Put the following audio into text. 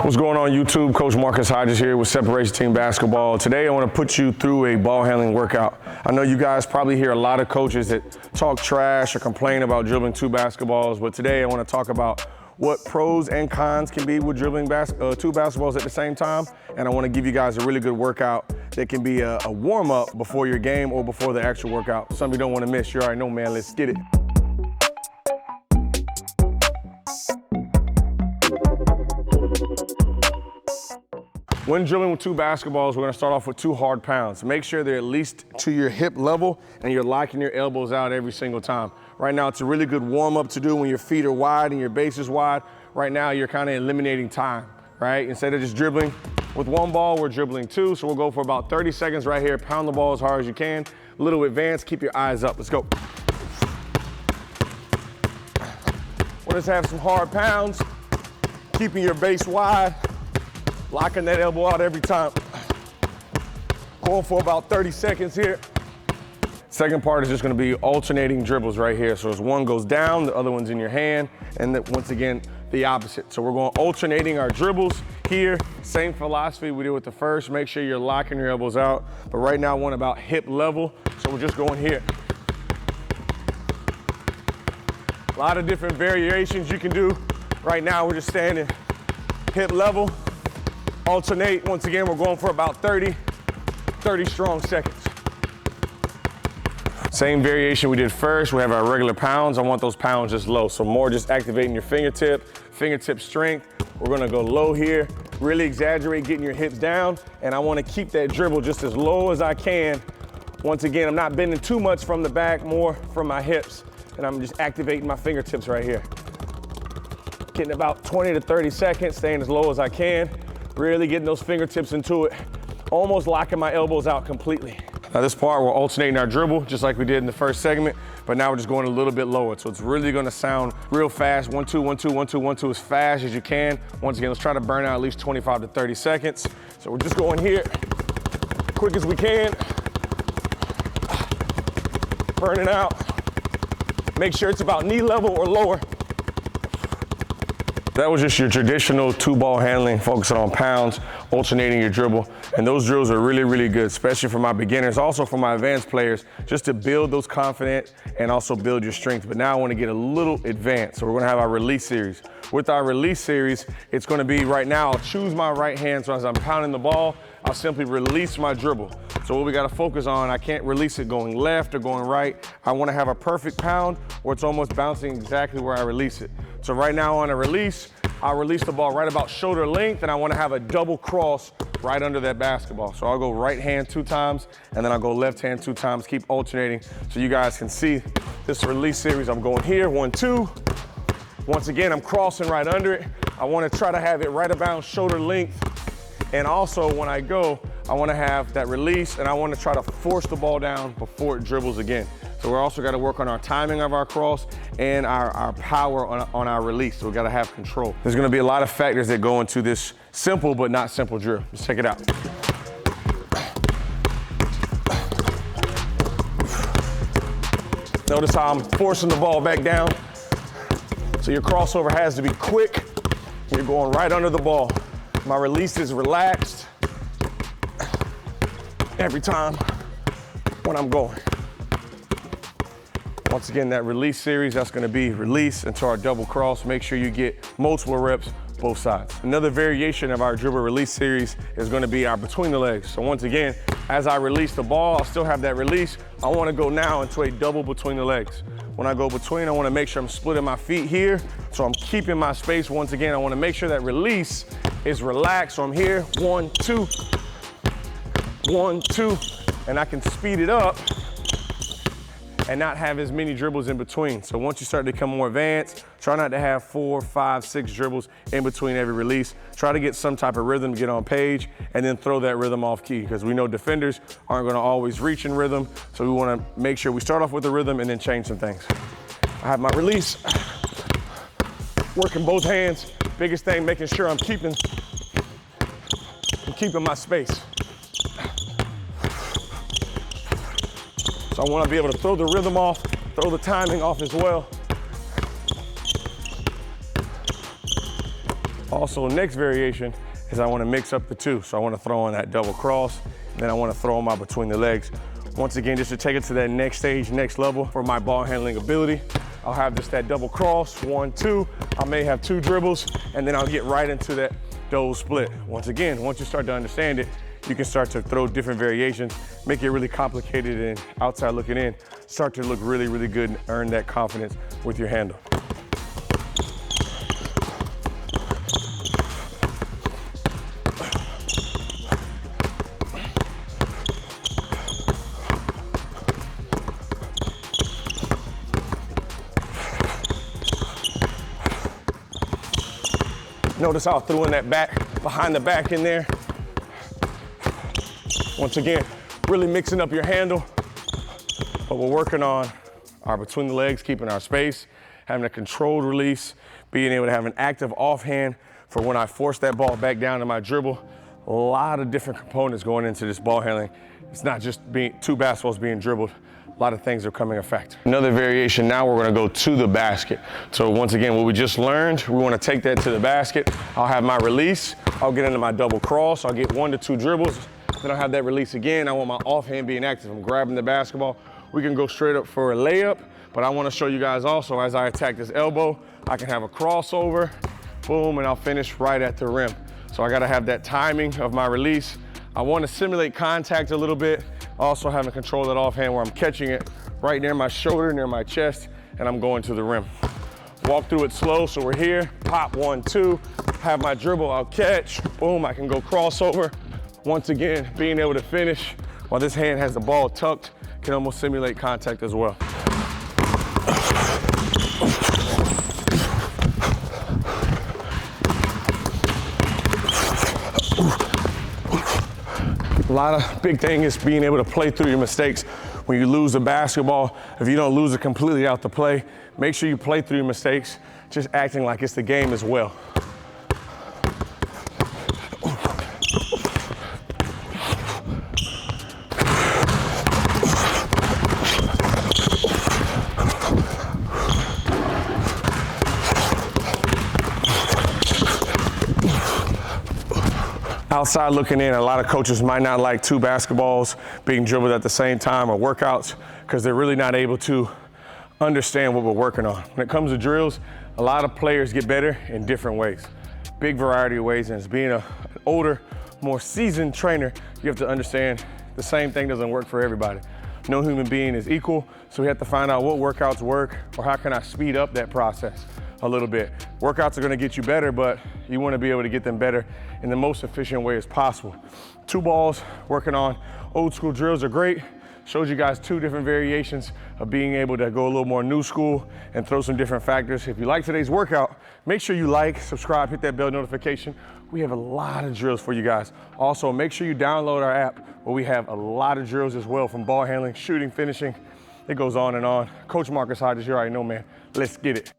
What's going on YouTube? Coach Marcus Hodges here with Separation Team Basketball. Today I want to put you through a ball handling workout. I know you guys probably hear a lot of coaches that talk trash or complain about dribbling 2 basketballs, but today I want to talk about what pros and cons can be with dribbling 2 basketballs at the same time. And I want to give you guys a really good workout that can be a warm-up before your game or before the actual workout. Something you don't want to miss. You already know, man. Let's get it. When dribbling with 2 basketballs, we're gonna start off with 2 hard pounds. Make sure they're at least to your hip level and you're locking your elbows out every single time. Right now, it's a really good warm up to do when your feet are wide and your base is wide. Right now, you're kind of eliminating time, right? Instead of just dribbling with 1 ball, we're dribbling 2. So we'll go for about 30 seconds right here. Pound the ball as hard as you can. A little advanced, keep your eyes up. Let's go. We'll just have some hard pounds, keeping your base wide. Locking that elbow out every time. Going for about 30 seconds here. Second part is just gonna be alternating dribbles right here. So as one goes down, the other one's in your hand, and then once again, the opposite. So we're going alternating our dribbles here. Same philosophy we did with the first. Make sure you're locking your elbows out. But right now, one about hip level. So we're just going here. A lot of different variations you can do. Right now, we're just standing hip level. Alternate, once again, we're going for about 30 strong seconds. Same variation we did first. We have our regular pounds. I want those pounds just low. So more just activating your fingertip strength. We're gonna go low here, really exaggerate getting your hips down, and I wanna keep that dribble just as low as I can. Once again, I'm not bending too much from the back, more from my hips, and I'm just activating my fingertips right here. Getting about 20 to 30 seconds, staying as low as I can. Really getting those fingertips into it, almost locking my elbows out completely. Now this part, we're alternating our dribble, just like we did in the first segment, but now we're just going a little bit lower. So it's really gonna sound real fast. 1, 2, 1, 2, 1, 2, 1, 2, as fast as you can. Once again, let's try to burn out at least 25 to 30 seconds. So we're just going here, quick as we can. Burning out. Make sure it's about knee level or lower. That was just your traditional 2-ball handling, focusing on pounds, alternating your dribble. And those drills are really, really good, especially for my beginners, also for my advanced players, just to build those confidence and also build your strength. But now I want to get a little advanced. So we're going to have our release series. With our release series, it's going to be right now, I'll choose my right hand. So as I'm pounding the ball, I'll simply release my dribble. So what we got to focus on, I can't release it going left or going right. I want to have a perfect pound where it's almost bouncing exactly where I release it. So right now on a release, I'll release the ball right about shoulder length, and I want to have a double cross right under that basketball. So I'll go right hand 2 times, and then I'll go left hand 2 times, keep alternating so you guys can see this release series. I'm going here, 1, 2. Once again, I'm crossing right under it. I want to try to have it right about shoulder length. And also when I go, I want to have that release, and I want to try to force the ball down before it dribbles again. So we're also got to work on our timing of our cross and our power on our release. So we got to have control. There's going to be a lot of factors that go into this simple but not simple drill. Let's check it out. Notice how I'm forcing the ball back down. So your crossover has to be quick. You're going right under the ball. My release is relaxed every time when I'm going. Once again, that release series, that's gonna be release into our double cross. Make sure you get multiple reps, both sides. Another variation of our dribble release series is gonna be our between the legs. So once again, as I release the ball, I'll still have that release. I wanna go now into a double between the legs. When I go between, I wanna make sure I'm splitting my feet here. So I'm keeping my space. Once again, I wanna make sure that release is relaxed. So I'm here, 1, 2, 1, 2, and I can speed it up and not have as many dribbles in between. So once you start to become more advanced, try not to have 4, 5, 6 dribbles in between every release. Try to get some type of rhythm to get on page, and then throw that rhythm off key, because we know defenders aren't gonna always reach in rhythm. So we wanna make sure we start off with the rhythm and then change some things. I have my release, working both hands. Biggest thing, making sure I'm keeping my space. So I want to be able to throw the rhythm off, throw the timing off as well. Also, next variation is I wanna mix up the two. So I wanna throw in that double cross, and then I wanna throw them out between the legs. Once again, just to take it to that next stage, next level for my ball handling ability. I'll have just that double cross, 1, 2. I may have 2 dribbles, and then I'll get right into that double split. Once again, once you start to understand it, you can start to throw different variations, make it really complicated and outside looking in, start to look really, really good and earn that confidence with your handle. Notice how I threw in that back, behind the back in there. Once again, really mixing up your handle. What we're working on are between the legs, keeping our space, having a controlled release, being able to have an active offhand for when I force that ball back down to my dribble. A lot of different components going into this ball handling. It's not just being 2 basketballs being dribbled. A lot of things are coming effect. Another variation, now we're gonna go to the basket. So once again, what we just learned, we wanna take that to the basket. I'll have my release, I'll get into my double cross, I'll get 1 to 2 dribbles, then I'll have that release again. I want my offhand being active. I'm grabbing the basketball. We can go straight up for a layup, but I wanna show you guys also, as I attack this elbow, I can have a crossover, boom, and I'll finish right at the rim. So I gotta have that timing of my release. I wanna simulate contact a little bit, also having control of that offhand where I'm catching it right near my shoulder, near my chest, and I'm going to the rim. Walk through it slow, so we're here, pop 1, 2, have my dribble, I'll catch, boom, I can go crossover. Once again, being able to finish while this hand has the ball tucked can almost simulate contact as well. A lot of big thing is being able to play through your mistakes. When you lose the basketball, if you don't lose it completely out the play, make sure you play through your mistakes, just acting like it's the game as well. Outside looking in, a lot of coaches might not like 2 basketballs being dribbled at the same time or workouts because they're really not able to understand what we're working on. When it comes to drills, a lot of players get better in different ways. Big variety of ways, and as being an older, more seasoned trainer, you have to understand the same thing doesn't work for everybody. No human being is equal, so we have to find out what workouts work or how can I speed up that process a little bit. Workouts are gonna get you better, but you wanna be able to get them better in the most efficient way as possible. 2 balls, working on old school drills are great. Showed you guys 2 different variations of being able to go a little more new school and throw some different factors. If you like today's workout, make sure you like, subscribe, hit that bell notification. We have a lot of drills for you guys. Also, make sure you download our app where we have a lot of drills as well, from ball handling, shooting, finishing. It goes on and on. Coach Marcus Hodges, you already know, man. Let's get it.